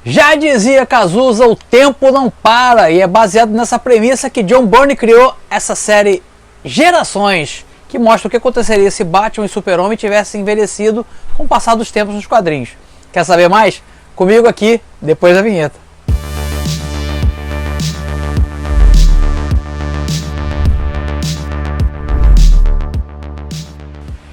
Já dizia Cazuza, o tempo não para, e é baseado nessa premissa que John Byrne criou essa série Gerações, que mostra o que aconteceria se Batman e Super-Homem tivessem envelhecido com o passar dos tempos nos quadrinhos. Quer saber mais? Comigo aqui, depois da vinheta.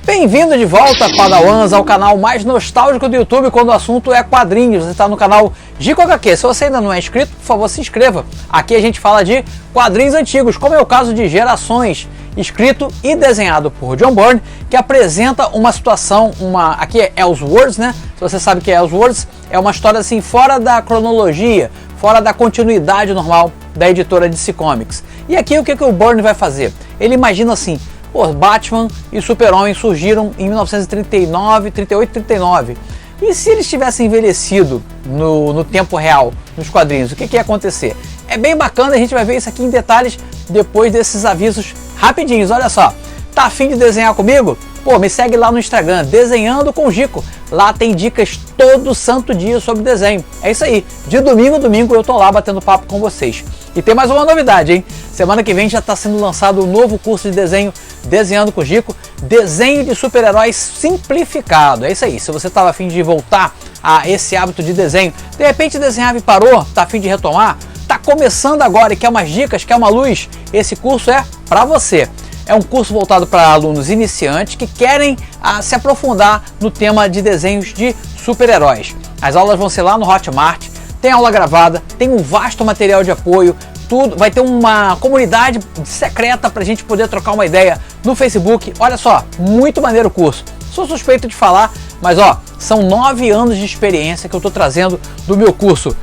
Bem-vindo de volta, Padawans, ao canal mais nostálgico do YouTube quando o assunto é quadrinhos. Você está no canal Gico HQ. Se você ainda não é inscrito, por favor, se inscreva. Aqui a gente fala de quadrinhos antigos, como é o caso de Gerações, escrito e desenhado por John Byrne, que apresenta uma situação, aqui é Elseworlds, né? Se você sabe o que é Elseworlds, é uma história assim fora da cronologia, fora da continuidade normal da editora DC Comics. E aqui o que o Byrne vai fazer? Ele imagina assim: Batman e Super-Homem surgiram em 1939, 38, 39. E se eles tivessem envelhecido no tempo real, nos quadrinhos, o que ia acontecer? É bem bacana, a gente vai ver isso aqui em detalhes depois desses avisos rapidinhos. Olha só, tá afim de desenhar comigo? Me segue lá no Instagram, Desenhando com Gico. Lá tem dicas todo santo dia sobre desenho. É isso aí, de domingo a domingo eu tô lá batendo papo com vocês. E tem mais uma novidade, hein? Semana que vem já está sendo lançado um novo curso de desenho, Desenhando com Gico, desenho de super-heróis simplificado. É isso aí, se você estava afim de voltar a esse hábito de desenho, de repente desenhava e parou, tá afim de retomar, tá começando agora e quer umas dicas, quer uma luz, esse curso é para você. É um curso voltado para alunos iniciantes que querem se aprofundar no tema de desenhos de super-heróis. As aulas vão ser lá no Hotmart, tem aula gravada, tem um vasto material de apoio, tudo, vai ter uma comunidade secreta para a gente poder trocar uma ideia no Facebook. Olha só, muito maneiro o curso. Sou suspeito de falar, mas são 9 anos de experiência que eu estou trazendo do meu curso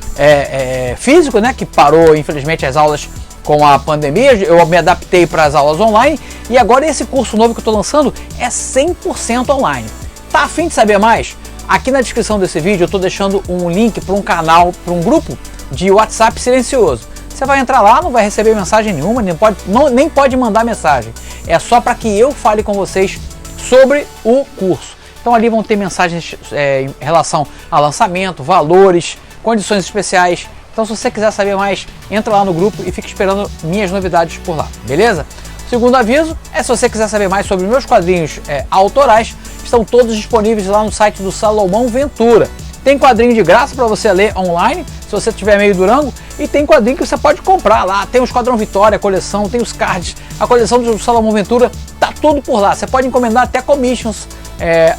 físico, né, que parou infelizmente as aulas com a pandemia. Eu me adaptei para as aulas online e agora esse curso novo que eu estou lançando é 100% online. Tá afim de saber mais? Aqui na descrição desse vídeo eu estou deixando um link para um canal, para um grupo de WhatsApp silencioso. Você vai entrar lá, não vai receber mensagem nenhuma, nem pode mandar mensagem. É só para que eu fale com vocês sobre o curso. Então ali vão ter mensagens em relação a lançamento, valores, condições especiais. Então se você quiser saber mais, entra lá no grupo e fica esperando minhas novidades por lá, beleza? Segundo aviso, se você quiser saber mais sobre meus quadrinhos autorais, estão todos disponíveis lá no site do Salomão Ventura. Tem quadrinho de graça para você ler online, se você tiver meio durango, e tem quadrinho que você pode comprar lá. Tem o Esquadrão Vitória, a coleção, tem os cards, a coleção do Salomão Ventura, tá tudo por lá. Você pode encomendar até commissions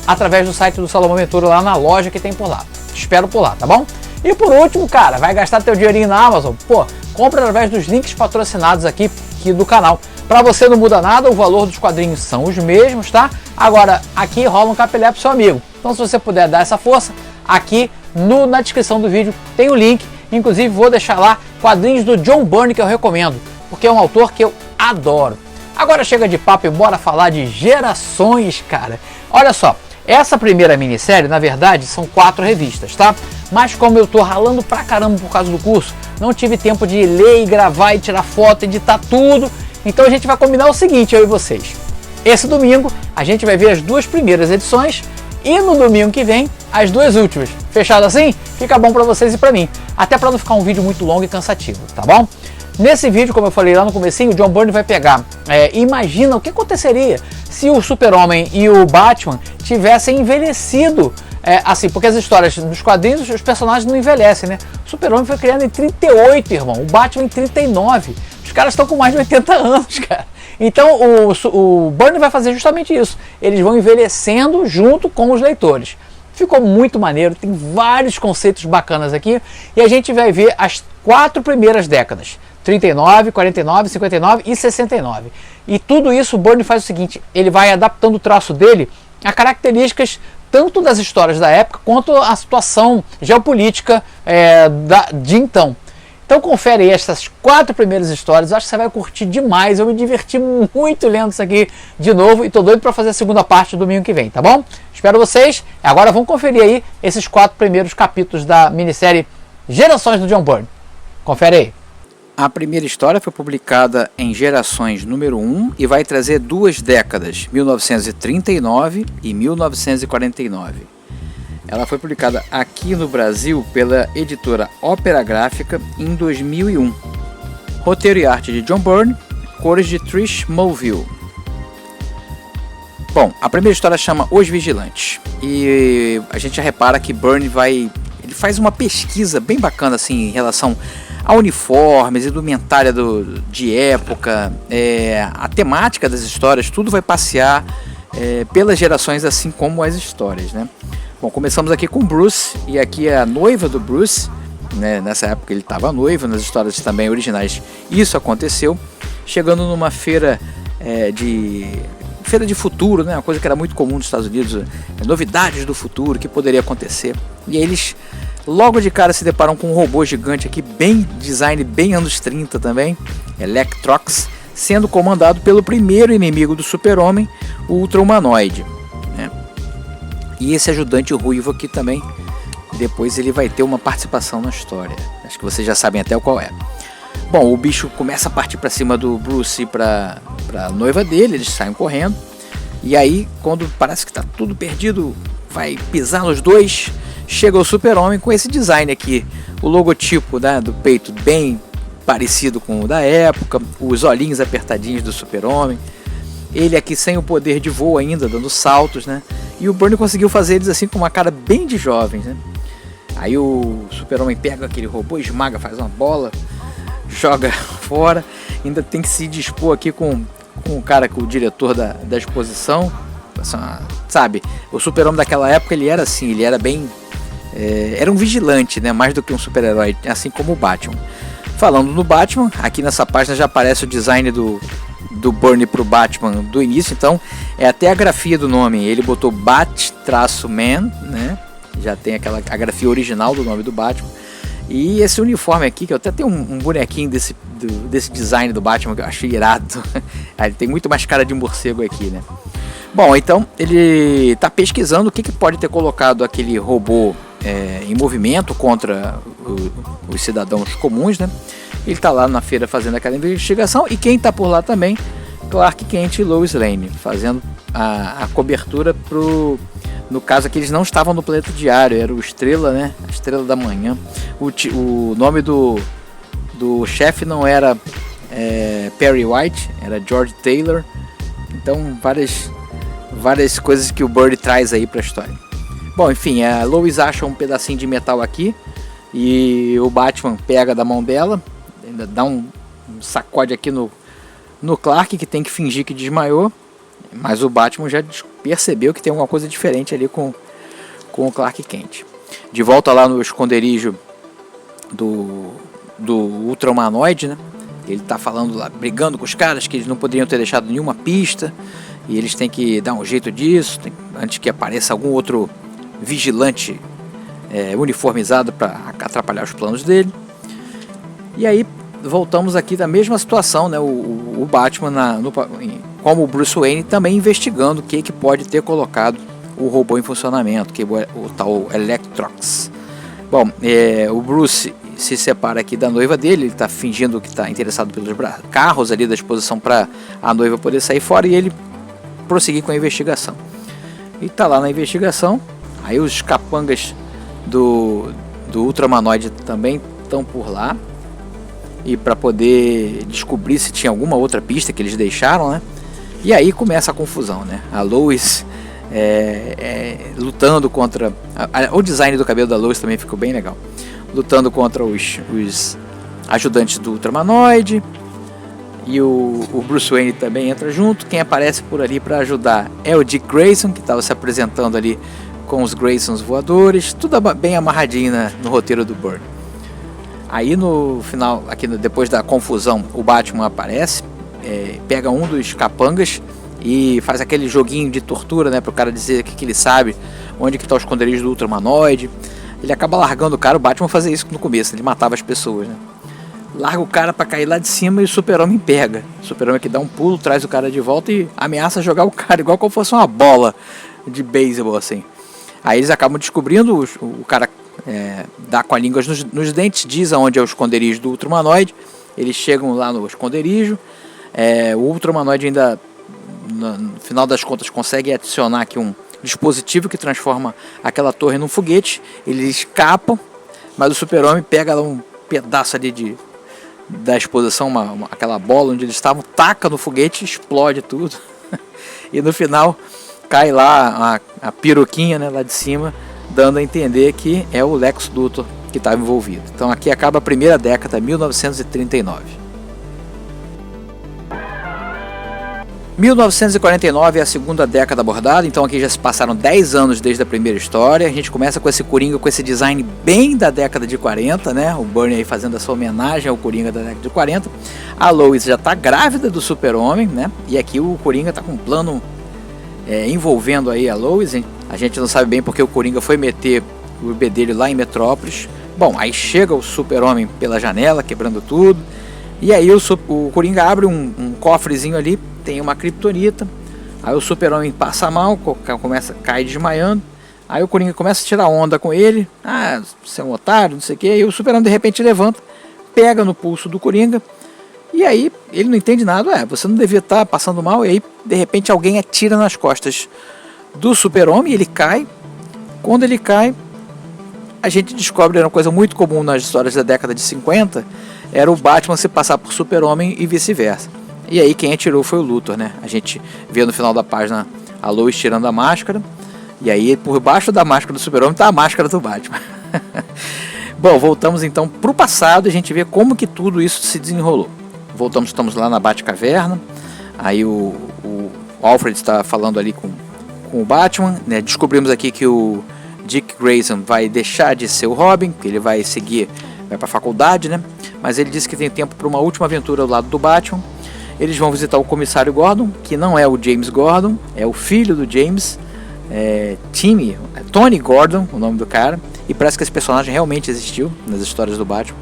através do site do Salomão Ventura lá na loja que tem por lá. Te espero por lá, tá bom? E por último, cara, vai gastar teu dinheirinho na Amazon? Compra através dos links patrocinados aqui do canal. Para você não muda nada, o valor dos quadrinhos são os mesmos, tá? Agora, aqui rola um capilé pro seu amigo. Então se você puder dar essa força, aqui na descrição do vídeo tem o link. Inclusive vou deixar lá quadrinhos do John Byrne que eu recomendo, porque é um autor que eu adoro. Agora chega de papo e bora falar de Gerações, cara. Olha só, essa primeira minissérie, na verdade, são 4 revistas, tá? Mas como eu tô ralando pra caramba por causa do curso, não tive tempo de ler e gravar e tirar foto, editar tudo. Então a gente vai combinar o seguinte, eu e vocês. Esse domingo a gente vai ver as 2 primeiras edições e no domingo que vem as 2 últimas. Fechado assim? Fica bom para vocês e para mim. Até para não ficar um vídeo muito longo e cansativo, tá bom? Nesse vídeo, como eu falei lá no comecinho, o John Byrne vai pegar, imagina o que aconteceria se o Super-Homem e o Batman tivessem envelhecido, assim, porque as histórias nos quadrinhos, os personagens não envelhecem, né? O Super-Homem foi criado em 38, irmão, o Batman em 39. Os caras estão com mais de 80 anos, cara. Então o Byrne vai fazer justamente isso. Eles vão envelhecendo junto com os leitores. Ficou muito maneiro, tem vários conceitos bacanas aqui. E a gente vai ver as 4 primeiras décadas. 39, 49, 59 e 69. E tudo isso o Byrne faz o seguinte, ele vai adaptando o traço dele a características tanto das histórias da época quanto a situação geopolítica de então. Então confere aí essas 4 primeiras histórias, acho que você vai curtir demais. Eu me diverti muito lendo isso aqui de novo e tô doido para fazer a segunda parte domingo que vem, tá bom? Espero vocês. Agora vamos conferir aí esses 4 primeiros capítulos da minissérie Gerações do John Byrne. Confere aí. A primeira história foi publicada em Gerações número 1 e vai trazer 2 décadas, 1939 e 1949. Ela foi publicada aqui no Brasil pela editora Ópera Gráfica em 2001. Roteiro e arte de John Byrne, cores de Trish Mulvihill. Bom, a primeira história chama Os Vigilantes. E a gente já repara que Byrne ele faz uma pesquisa bem bacana assim, em relação a uniformes, indumentária de época, a temática das histórias, tudo vai passear pelas gerações, assim como as histórias, né? Bom, começamos aqui com Bruce, e aqui é a noiva do Bruce, né? Nessa época ele estava noivo, nas histórias também originais isso aconteceu, chegando numa feira de futuro, né? Uma coisa que era muito comum nos Estados Unidos, novidades do futuro, que poderia acontecer, e eles logo de cara se deparam com um robô gigante aqui, design bem anos 30 também, Electrox, sendo comandado pelo primeiro inimigo do Super-Homem, o Ultra-Humanoide, né? E esse ajudante ruivo aqui também, depois ele vai ter uma participação na história. Acho que vocês já sabem até qual é. Bom, o bicho começa a partir para cima do Bruce e para a noiva dele, eles saem correndo. E aí, quando parece que está tudo perdido, vai pisar nos dois, chega o Super-Homem com esse design aqui. O logotipo, né, do peito bem parecido com o da época, os olhinhos apertadinhos do Super-Homem. Ele aqui sem o poder de voo ainda, dando saltos, né? E o Byrne conseguiu fazer eles assim com uma cara bem de jovens, né? Aí o Super-Homem pega aquele robô, esmaga, faz uma bola, joga fora. Ainda tem que se dispor aqui com o cara, com o diretor da exposição. Sabe, o Super-Homem daquela época ele era assim, ele era bem... era um vigilante, né? Mais do que um super-herói, assim como o Batman. Falando no Batman, aqui nessa página já aparece o design do Byrne pro Batman do início, então é até a grafia do nome, ele botou Bat-Man, né? Já tem a grafia original do nome do Batman. E esse uniforme aqui, que eu até tenho um bonequinho desse design do Batman que eu achei irado. Ele tem muito mais cara de morcego aqui, né? Bom, então ele está pesquisando o que pode ter colocado aquele robô em movimento contra os cidadãos comuns, né? Ele está lá na feira fazendo aquela investigação, e quem está por lá também, Clark Kent e Lois Lane, fazendo a cobertura no caso aqui eles não estavam no Planeta Diário, era o Estrela, né? A Estrela da Manhã. O nome do chefe não era Perry White, era George Taylor. Então várias coisas que o Byrne traz aí para a história. Bom, enfim, a Lois acha um pedacinho de metal aqui e o Batman pega da mão dela, ainda dá um sacode aqui no Clark, que tem que fingir que desmaiou, mas o Batman já percebeu que tem alguma coisa diferente ali com o Clark Kent. De volta lá no esconderijo do Ultra-Humanoide, né? Ele tá falando lá, brigando com os caras, que eles não poderiam ter deixado nenhuma pista, e eles têm que dar um jeito disso, antes que apareça algum outro vigilante uniformizado para atrapalhar os planos dele. E aí voltamos aqui da mesma situação, né? O Batman, como o Bruce Wayne, também investigando o que pode ter colocado o robô em funcionamento, que é o tal Electrox. Bom, o Bruce se separa aqui da noiva dele, ele está fingindo que está interessado pelos carros ali da exposição para a noiva poder sair fora e ele prosseguir com a investigação. E está lá na investigação, aí os capangas do Ultra-Humanoide também estão por lá, e para poder descobrir se tinha alguma outra pista que eles deixaram, né? E aí começa a confusão, né? A Lois lutando contra... O design do cabelo da Lois também ficou bem legal. Lutando contra os ajudantes do Ultra-Humanoide. E o Bruce Wayne também entra junto. Quem aparece por ali para ajudar é o Dick Grayson, que estava se apresentando ali com os Graysons voadores. Tudo bem amarradinho no roteiro do Byrne. Aí no final, aqui depois da confusão, o Batman aparece, pega um dos capangas e faz aquele joguinho de tortura, né, para o cara dizer que ele sabe onde que está o esconderijo do Ultra-Humanoide. Ele acaba largando o cara. O Batman fazia isso no começo, ele matava as pessoas, né? Larga o cara para cair lá de cima e o Super-Homem pega. O Super-Homem que dá um pulo, traz o cara de volta e ameaça jogar o cara igual como fosse uma bola de beisebol, assim. Aí eles acabam descobrindo, o cara dá com a língua nos dentes, diz aonde é o esconderijo do Ultra-Humanoide. Eles chegam lá no esconderijo. O Ultra-Humanoide ainda, no final das contas, consegue adicionar aqui um dispositivo que transforma aquela torre num foguete. Eles escapam, mas o Super-Homem pega lá um pedaço ali da exposição, aquela bola onde eles estavam, taca no foguete, explode tudo. E no final cai lá a piroquinha, né, lá de cima, dando a entender que é o Lex Luthor que estava envolvido. Então aqui acaba a primeira década, 1939. 1949 é a segunda década abordada, então aqui já se passaram 10 anos desde a primeira história. A gente começa com esse Coringa, com esse design bem da década de 40, né? O Bernie aí fazendo essa homenagem ao Coringa da década de 40. A Lois já está grávida do Super-Homem, né? E aqui o Coringa está com um plano envolvendo aí a Lois. A gente não sabe bem porque o Coringa foi meter o bebê dele lá em Metrópolis. Bom, aí chega o Super-Homem pela janela, quebrando tudo. E aí o Coringa abre um cofrezinho ali, tem uma kriptonita. Aí o Super-Homem passa mal, cai desmaiando. Aí o Coringa começa a tirar onda com ele. Ah, você é um otário, não sei o que. E o Super-Homem de repente levanta, pega no pulso do Coringa. E aí ele não entende nada. Você não devia estar passando mal. E aí de repente alguém atira nas costas do Super-Homem e ele cai. Quando ele cai, a gente descobre, era uma coisa muito comum nas histórias da década de 50, era o Batman se passar por Super-Homem e vice-versa. E aí quem atirou foi o Luthor, né? A gente vê no final da página a Lois tirando a máscara, e aí por baixo da máscara do Super-Homem está a máscara do Batman. Bom, voltamos então para o passado e a gente vê como que tudo isso se desenrolou. Estamos lá na Batcaverna, aí o Alfred está falando ali com o Batman, né? Descobrimos aqui que o Dick Grayson vai deixar de ser o Robin, que ele vai para a faculdade, né? Mas ele disse que tem tempo para uma última aventura ao lado do Batman. Eles vão visitar o comissário Gordon, que não é o James Gordon, é o filho do James, Tony Gordon, o nome do cara, e parece que esse personagem realmente existiu nas histórias do Batman.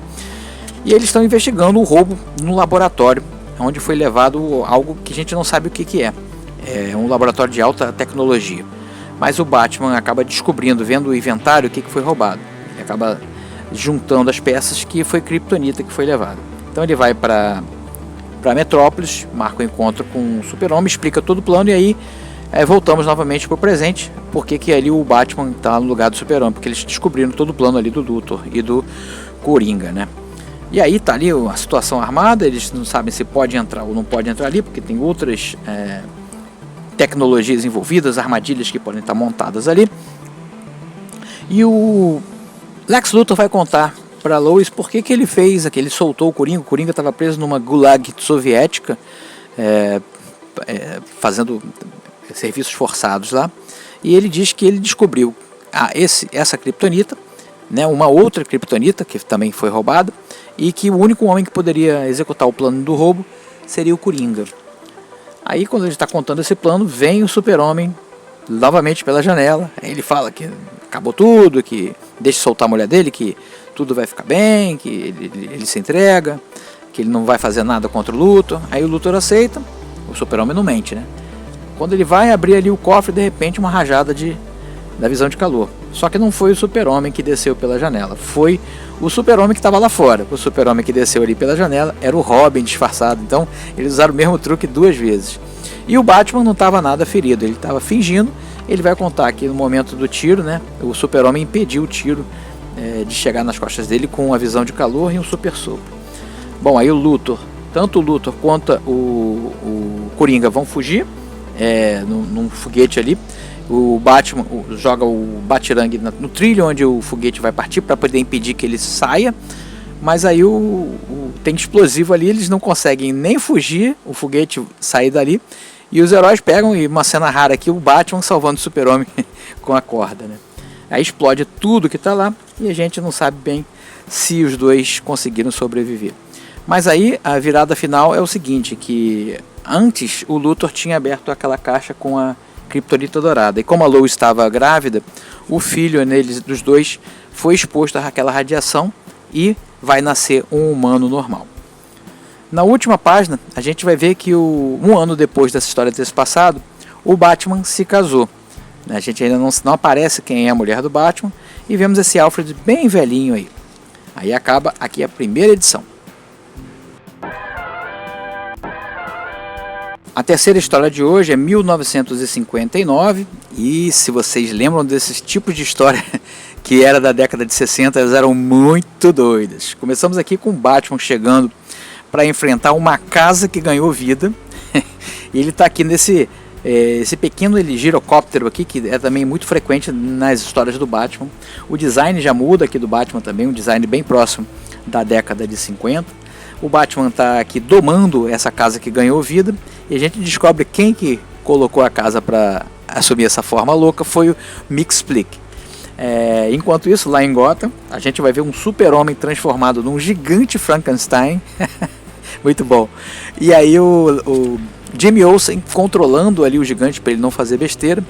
E eles estão investigando o roubo no laboratório, onde foi levado algo que a gente não sabe o que é. É um laboratório de alta tecnologia. Mas o Batman acaba descobrindo, vendo o inventário, o que foi roubado. Ele acaba juntando as peças que foi Kryptonita que foi levada. Então ele vai para Metrópolis, marca o encontro com o Super-Homem, explica todo o plano e aí voltamos novamente para o presente, porque que ali o Batman está no lugar do Super-Homem, porque eles descobriram todo o plano ali do Luthor e do Coringa, né? E aí tá ali a situação armada, eles não sabem se pode entrar ou não pode entrar ali, porque tem outras tecnologias envolvidas, armadilhas que podem estar montadas ali. E o Lex Luthor vai contar para Lois por que ele fez aquilo, ele soltou o Coringa estava preso numa gulag soviética, fazendo serviços forçados lá, e ele diz que ele descobriu essa kriptonita, né, uma outra kriptonita que também foi roubada, e que o único homem que poderia executar o plano do roubo seria o Coringa. Aí quando ele está contando esse plano, vem o Super-Homem novamente pela janela. Aí ele fala que acabou tudo, que deixa soltar a mulher dele, que tudo vai ficar bem, que ele se entrega, que ele não vai fazer nada contra o Luthor. Aí o Luthor aceita, o Super-Homem não mente, né? Quando ele vai abrir ali o cofre, de repente uma rajada da visão de calor. Só que não foi o Super-Homem que desceu pela janela, foi o Super-Homem que estava lá fora. O Super-Homem que desceu ali pela janela era o Robin disfarçado. Então eles usaram o mesmo truque 2 vezes. E o Batman não estava nada ferido, ele estava fingindo. Ele vai contar que no momento do tiro, né, o Super-Homem impediu o tiro de chegar nas costas dele com a visão de calor e um super sopro. Bom, aí o Luthor, tanto o Luthor quanto o Coringa vão fugir num foguete ali. O Batman joga o batirangue no trilho onde o foguete vai partir para poder impedir que ele saia, mas aí tem explosivo ali, eles não conseguem nem fugir, o foguete sair dali, e os heróis pegam, e uma cena rara aqui, o Batman salvando o Super-Homem com a corda, né? Aí explode tudo que está lá e a gente não sabe bem se os dois conseguiram sobreviver. Mas aí a virada final é o seguinte, que antes o Luthor tinha aberto aquela caixa com a Kryptonita dourada, e como a Lois estava grávida, o filho dos dois foi exposto àquela radiação e vai nascer um humano normal. Na última página a gente vai ver que um ano depois dessa história ter se passado, o Batman se casou. A gente ainda não aparece quem é a mulher do Batman, e vemos esse Alfred bem velhinho aí. Aí acaba aqui a primeira edição. A terceira história de hoje é 1959 e se vocês lembram desses tipos de história que era da década de 60, elas eram muito doidas. Começamos aqui com o Batman chegando para enfrentar uma casa que ganhou vida. E ele está aqui nesse esse pequeno girocóptero aqui, que é também muito frequente nas histórias do Batman. O design já muda aqui do Batman também, um design bem próximo da década de 50. O Batman está aqui domando essa casa que ganhou vida e a gente descobre quem que colocou a casa para assumir essa forma louca foi o Mxyzptlk. Enquanto isso, lá em Gotham, a gente vai ver um super-homem transformado num gigante Frankenstein. Muito bom. E aí o Jimmy Olsen controlando ali o gigante para ele não fazer besteira.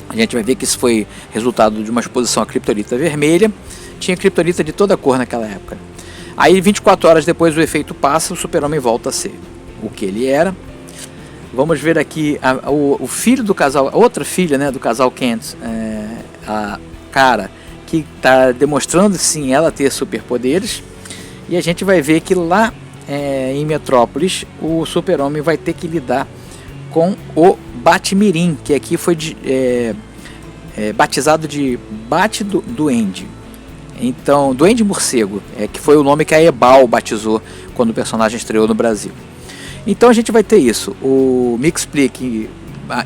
A gente vai ver que isso foi resultado de uma exposição à criptonita vermelha. Tinha criptonita de toda cor naquela época. Aí 24 horas depois o efeito passa, o super-homem volta a ser o que ele era. Vamos ver aqui o filho do casal, a outra filha, né, do casal Kent, a Kara, que está demonstrando sim ela ter superpoderes. E a gente vai ver que lá em Metrópolis o super-homem vai ter que lidar com o Batmirim, que aqui foi batizado de Bat-Duende. Então, Duende Morcego, que foi o nome que a Ebal batizou quando o personagem estreou no Brasil. Então a gente vai ter isso, o Mxyzptlk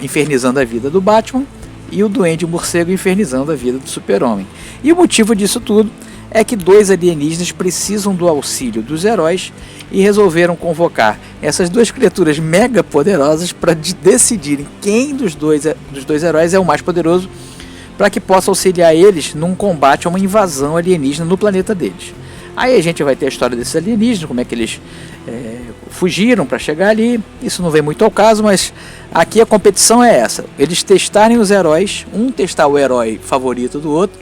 infernizando a vida do Batman e o Duende Morcego infernizando a vida do Super-Homem. E o motivo disso tudo é que dois alienígenas precisam do auxílio dos heróis e resolveram convocar essas duas criaturas mega poderosas para decidirem quem dos dois heróis é o mais poderoso, para que possa auxiliar eles num combate a uma invasão alienígena no planeta deles. Aí a gente vai ter a história desses alienígenas, como é que eles fugiram para chegar ali. Isso não vem muito ao caso, mas aqui a competição é essa. Eles testarem os heróis, um testar o herói favorito do outro,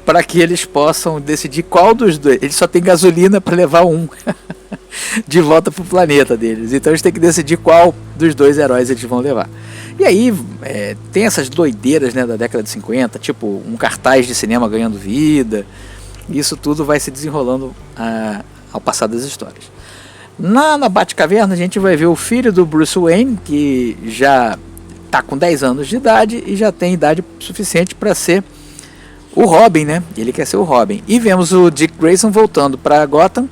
para que eles possam decidir qual dos dois. Eles só tem gasolina para levar um de volta para o planeta deles. Então eles têm que decidir qual dos dois heróis eles vão levar. E aí tem essas doideiras, né, da década de 50, tipo um cartaz de cinema ganhando vida. Isso tudo vai se desenrolando ao passar das histórias. Na Batcaverna a gente vai ver o filho do Bruce Wayne, que já está com 10 anos de idade e já tem idade suficiente para ser o Robin, né? Ele quer ser o Robin. E vemos o Dick Grayson voltando para Gotham,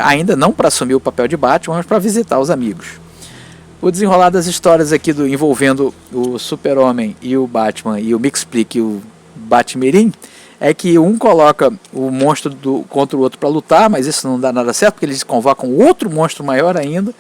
ainda não para assumir o papel de Batman, mas para visitar os amigos. O desenrolar das histórias aqui envolvendo o Super-Homem e o Batman e o Mxyzptlk e o Batmirim é que um coloca o monstro contra o outro para lutar, mas isso não dá nada certo, porque eles convocam outro monstro maior ainda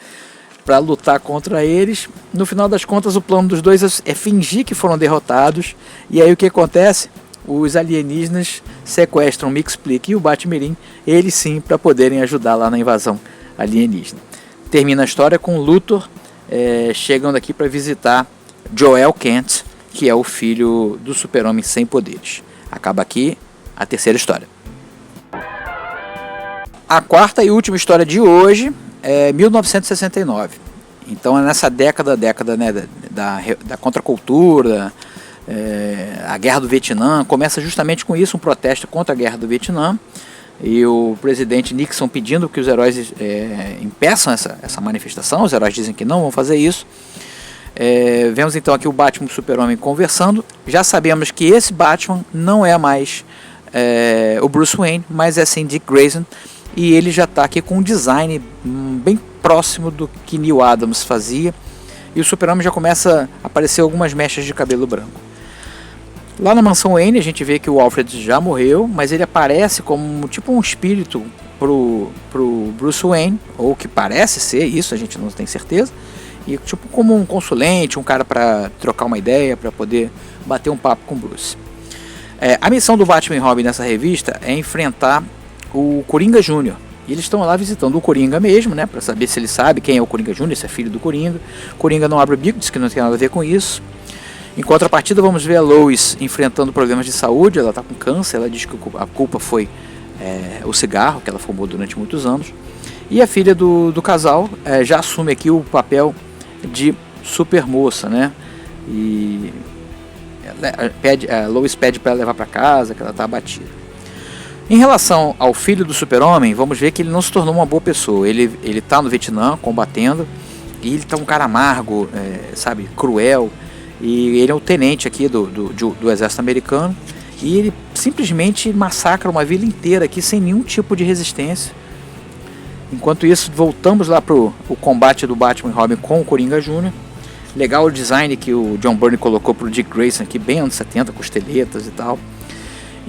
para lutar contra eles. No final das contas, o plano dos dois é fingir que foram derrotados, e aí o que acontece? Os alienígenas sequestram o Mxyzptlk e o Batmirim, eles sim, para poderem ajudar lá na invasão alienígena. Termina a história com Luthor chegando aqui para visitar Joel Kent, que é o filho do Super-Homem sem poderes. Acaba aqui a terceira história. A quarta e última história de hoje é 1969. Então é nessa década né, da contracultura, a guerra do Vietnã. Começa justamente com isso, um protesto contra a guerra do Vietnã. E o presidente Nixon pedindo que os heróis impeçam essa manifestação. Os heróis dizem que não vão fazer isso. Vemos então aqui o Batman e o Super-Homem conversando. Já sabemos que esse Batman não é mais o Bruce Wayne, mas é sim Dick Grayson. E ele já está aqui com um design bem próximo do que Neil Adams fazia. E o Super-Homem já começa a aparecer algumas mechas de cabelo branco. Lá na mansão Wayne a gente vê que o Alfred já morreu, mas ele aparece como tipo um espírito pro Bruce Wayne, ou que parece ser isso, a gente não tem certeza. E tipo como um consulente, um cara para trocar uma ideia, para poder bater um papo com o Bruce. A missão do Batman e Robin nessa revista é enfrentar o Coringa Jr. E eles estão lá visitando o Coringa mesmo, né, para saber se ele sabe quem é o Coringa Jr., se é filho do Coringa. Coringa não abre o bico, diz que não tem nada a ver com isso. Em contrapartida, vamos ver a Lois enfrentando problemas de saúde. Ela está com câncer, ela diz que a culpa foi o cigarro que ela fumou durante muitos anos. E a filha do casal já assume aqui o papel de super moça, né? E a Lois pede para ela levar para casa, que ela está abatida. Em relação ao filho do Super-Homem, vamos ver que ele não se tornou uma boa pessoa. Ele está no Vietnã combatendo E ele tá um cara amargo, sabe, cruel. E ele é o tenente aqui do exército americano. E ele simplesmente massacra uma vila inteira aqui sem nenhum tipo de resistência. Enquanto isso, voltamos lá pro o combate do Batman e Robin com o Coringa Jr. Legal o design que o John Byrne colocou pro Dick Grayson aqui, bem anos 70, costeletas e tal.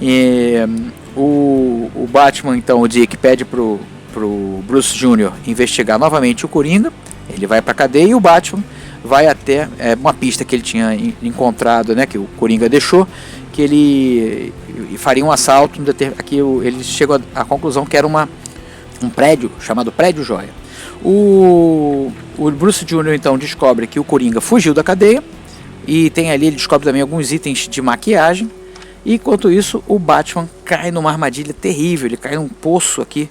E o Batman, então, o Dick pede pro Bruce Jr. investigar novamente o Coringa. Ele vai pra cadeia e o Batman vai até uma pista que ele tinha encontrado, né, que o Coringa deixou, que ele faria um assalto. Aqui ele chegou à conclusão que era um prédio chamado Prédio Joia. O Bruce Jr. então descobre que o Coringa fugiu da cadeia e tem ali, ele descobre também alguns itens de maquiagem. E enquanto isso, o Batman cai numa armadilha terrível. Ele cai num poço aqui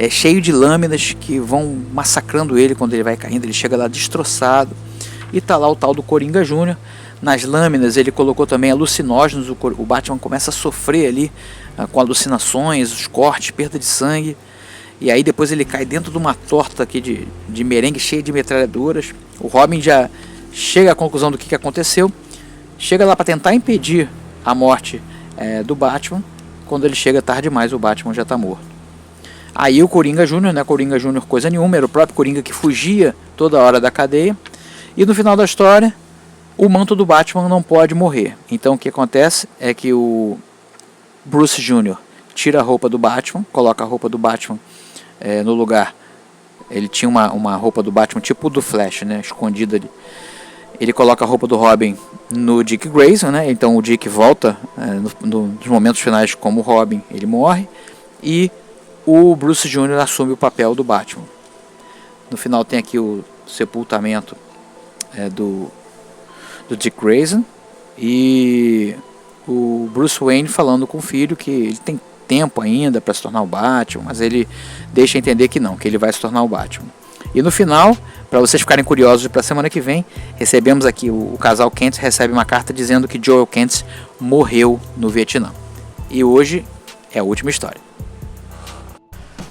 cheio de lâminas que vão massacrando ele quando ele vai caindo. Ele chega lá destroçado e tá lá o tal do Coringa Jr. Nas lâminas ele colocou também alucinógenos. O Batman começa a sofrer ali com alucinações, os cortes, perda de sangue. E aí depois ele cai dentro de uma torta aqui de merengue cheia de metralhadoras. O Robin já chega à conclusão do que aconteceu. Chega lá para tentar impedir a morte do Batman. Quando ele chega tarde demais, o Batman já está morto. Aí o Coringa Jr., não é Coringa Jr. coisa nenhuma, era o próprio Coringa que fugia toda hora da cadeia. E no final da história, o manto do Batman não pode morrer. Então o que acontece é que o Bruce Jr. tira a roupa do Batman, coloca a roupa do Batman no lugar. Ele tinha uma roupa do Batman tipo do Flash, né, escondida ali. Ele coloca a roupa do Robin no Dick Grayson, né? Então o Dick volta nos momentos finais como Robin, ele morre. E o Bruce Jr. assume o papel do Batman. No final tem aqui o sepultamento do Dick Grayson. E o Bruce Wayne falando com o filho que ele tem tempo ainda para se tornar o Batman, mas ele deixa entender que não, que ele vai se tornar o Batman. E no final, para vocês ficarem curiosos para a semana que vem, recebemos aqui, o casal Kent recebe uma carta dizendo que Joel Kent morreu no Vietnã. E hoje é a última história.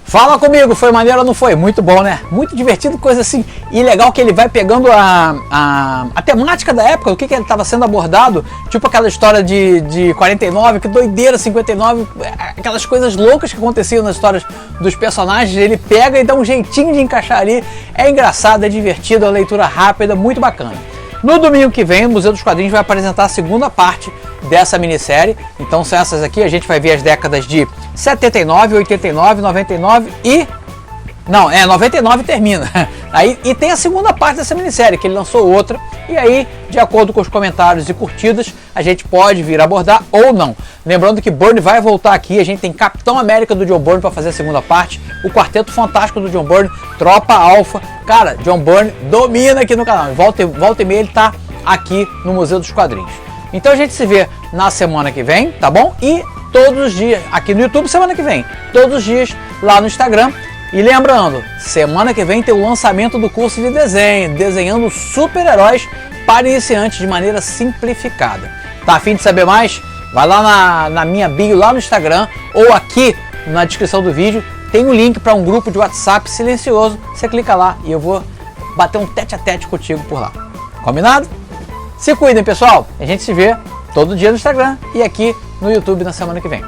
Fala comigo, foi maneiro ou não foi? Muito bom, né? Muito divertido, coisa assim. E legal que ele vai pegando a temática da época, o que ele estava sendo abordado. Tipo aquela história de 49, que doideira, 59, aquelas coisas loucas que aconteciam nas histórias dos personagens. Ele pega e dá um jeitinho de encaixar ali. É engraçado, é divertido, é uma leitura rápida, muito bacana. No domingo que vem, o Museu dos Quadrinhos vai apresentar a segunda parte dessa minissérie. Então são essas aqui, a gente vai ver as décadas de 79, 89, 99 e... Não, 99 termina. Aí, e tem a segunda parte dessa minissérie, que ele lançou outra. E aí, de acordo com os comentários e curtidas, a gente pode vir abordar ou não. Lembrando que Byrne vai voltar aqui, a gente tem Capitão América do John Byrne para fazer a segunda parte. O Quarteto Fantástico do John Byrne, Tropa Alpha. Cara, John Byrne domina aqui no canal. Volta e meia ele tá aqui no Museu dos Quadrinhos. Então a gente se vê na semana que vem, tá bom? E todos os dias, aqui no YouTube semana que vem. Todos os dias lá no Instagram. E lembrando, semana que vem tem o lançamento do curso de desenho, desenhando super-heróis para iniciantes de maneira simplificada. Tá a fim de saber mais? Vai lá na minha bio lá no Instagram ou aqui na descrição do vídeo, tem um link para um grupo de WhatsApp silencioso. Você clica lá e eu vou bater um tete-a-tete contigo por lá. Combinado? Se cuidem, pessoal. A gente se vê todo dia no Instagram e aqui no YouTube na semana que vem.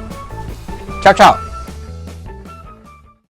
Tchau, tchau.